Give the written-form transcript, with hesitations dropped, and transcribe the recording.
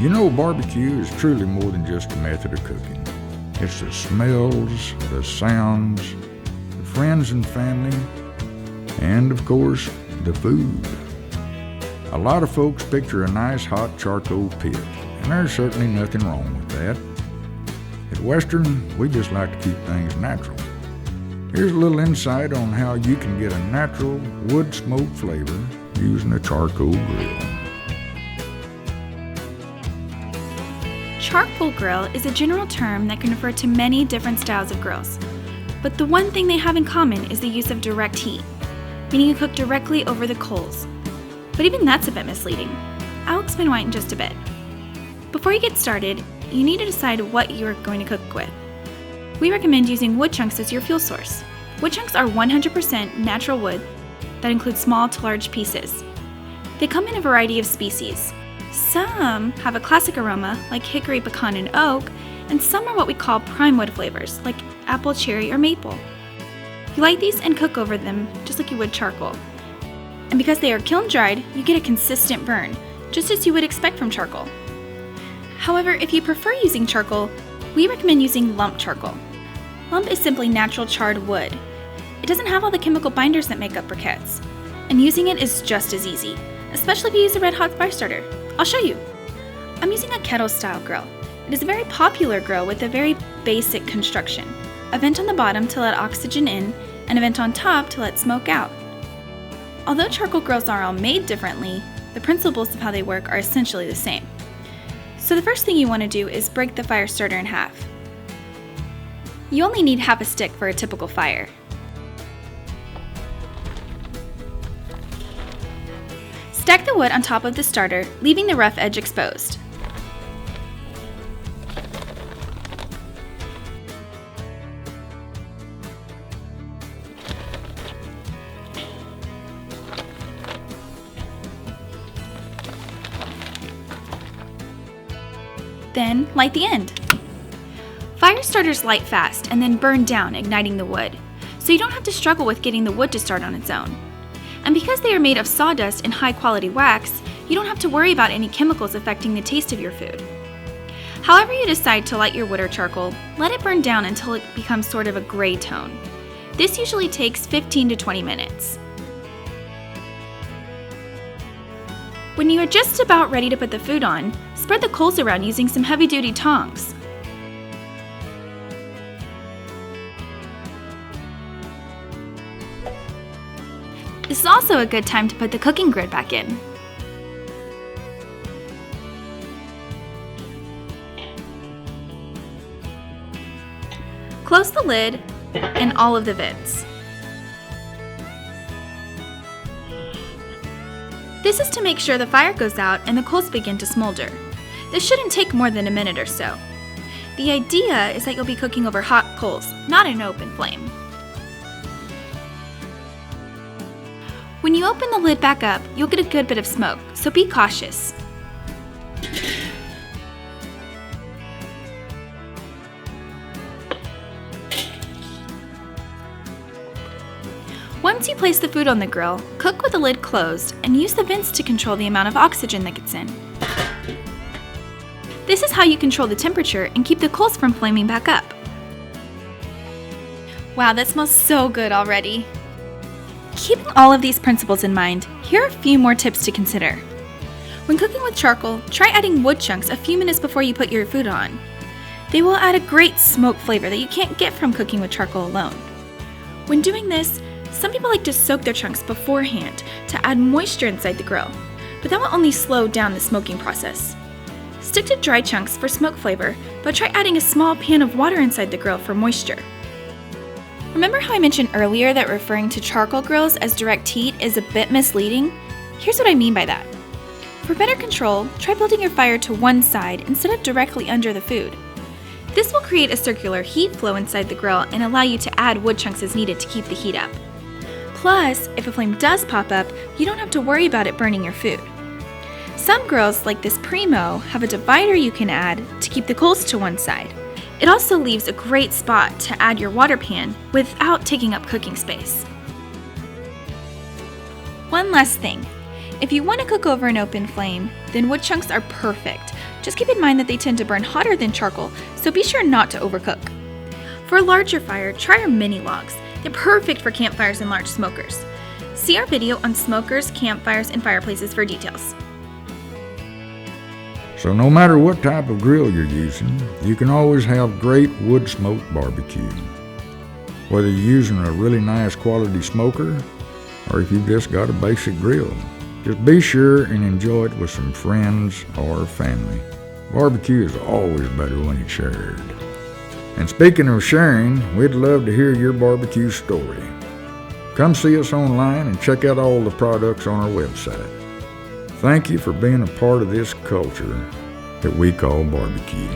You know, barbecue is truly more than just a method of cooking. It's the smells, the sounds, the friends and family, and of course, the food. A lot of folks picture a nice hot charcoal pit, and there's certainly nothing wrong with that. At Western, we just like to keep things natural. Here's a little insight on how you can get a natural wood smoke flavor using a charcoal grill. Charcoal grill is a general term that can refer to many different styles of grills, but the one thing they have in common is the use of direct heat, meaning you cook directly over the coals. But even that's a bit misleading. I'll explain why in just a bit. Before you get started, you need to decide what you are going to cook with. We recommend using wood chunks as your fuel source. Wood chunks are 100% natural wood that includes small to large pieces. They come in a variety of species. Some have a classic aroma like hickory, pecan, and oak, and some are what we call prime wood flavors like apple, cherry, or maple. You light these and cook over them just like you would charcoal. And because they are kiln dried, you get a consistent burn, just as you would expect from charcoal. However, if you prefer using charcoal, we recommend using lump charcoal. Lump is simply natural charred wood. It doesn't have all the chemical binders that make up briquettes, and using it is just as easy, especially if you use a red hot fire starter. I'll show you. I'm using a kettle-style grill. It is a very popular grill with a very basic construction. A vent on the bottom to let oxygen in, and a vent on top to let smoke out. Although charcoal grills are all made differently, the principles of how they work are essentially the same. So the first thing you want to do is break the fire starter in half. You only need half a stick for a typical fire. Stack the wood on top of the starter, leaving the rough edge exposed. Then light the end. Fire starters light fast and then burn down, igniting the wood, so you don't have to struggle with getting the wood to start on its own. And because they are made of sawdust and high-quality wax, you don't have to worry about any chemicals affecting the taste of your food. However you decide to light your wood or charcoal, let it burn down until it becomes sort of a gray tone. This usually takes 15 to 20 minutes. When you are just about ready to put the food on, spread the coals around using some heavy-duty tongs. This is also a good time to put the cooking grid back in. Close the lid and all of the vents. This is to make sure the fire goes out and the coals begin to smolder. This shouldn't take more than a minute or so. The idea is that you'll be cooking over hot coals, not an open flame. When you open the lid back up, you'll get a good bit of smoke, so be cautious. Once you place the food on the grill, cook with the lid closed and use the vents to control the amount of oxygen that gets in. This is how you control the temperature and keep the coals from flaming back up. Wow, that smells so good already. Keeping all of these principles in mind, here are a few more tips to consider. When cooking with charcoal, try adding wood chunks a few minutes before you put your food on. They will add a great smoke flavor that you can't get from cooking with charcoal alone. When doing this, some people like to soak their chunks beforehand to add moisture inside the grill, but that will only slow down the smoking process. Stick to dry chunks for smoke flavor, but try adding a small pan of water inside the grill for moisture. Remember how I mentioned earlier that referring to charcoal grills as direct heat is a bit misleading? Here's what I mean by that. For better control, try building your fire to one side instead of directly under the food. This will create a circular heat flow inside the grill and allow you to add wood chunks as needed to keep the heat up. Plus, if a flame does pop up, you don't have to worry about it burning your food. Some grills, like this Primo, have a divider you can add to keep the coals to one side. It also leaves a great spot to add your water pan without taking up cooking space. One last thing. If you want to cook over an open flame, then wood chunks are perfect. Just keep in mind that they tend to burn hotter than charcoal, so be sure not to overcook. For a larger fire, try our mini logs. They're perfect for campfires and large smokers. See our video on smokers, campfires, and fireplaces for details. So no matter what type of grill you're using, you can always have great wood smoked barbecue. Whether you're using a really nice quality smoker or if you've just got a basic grill, just be sure and enjoy it with some friends or family. Barbecue is always better when it's shared. And speaking of sharing, we'd love to hear your barbecue story. Come see us online and check out all the products on our website. Thank you for being a part of this culture that we call barbecue.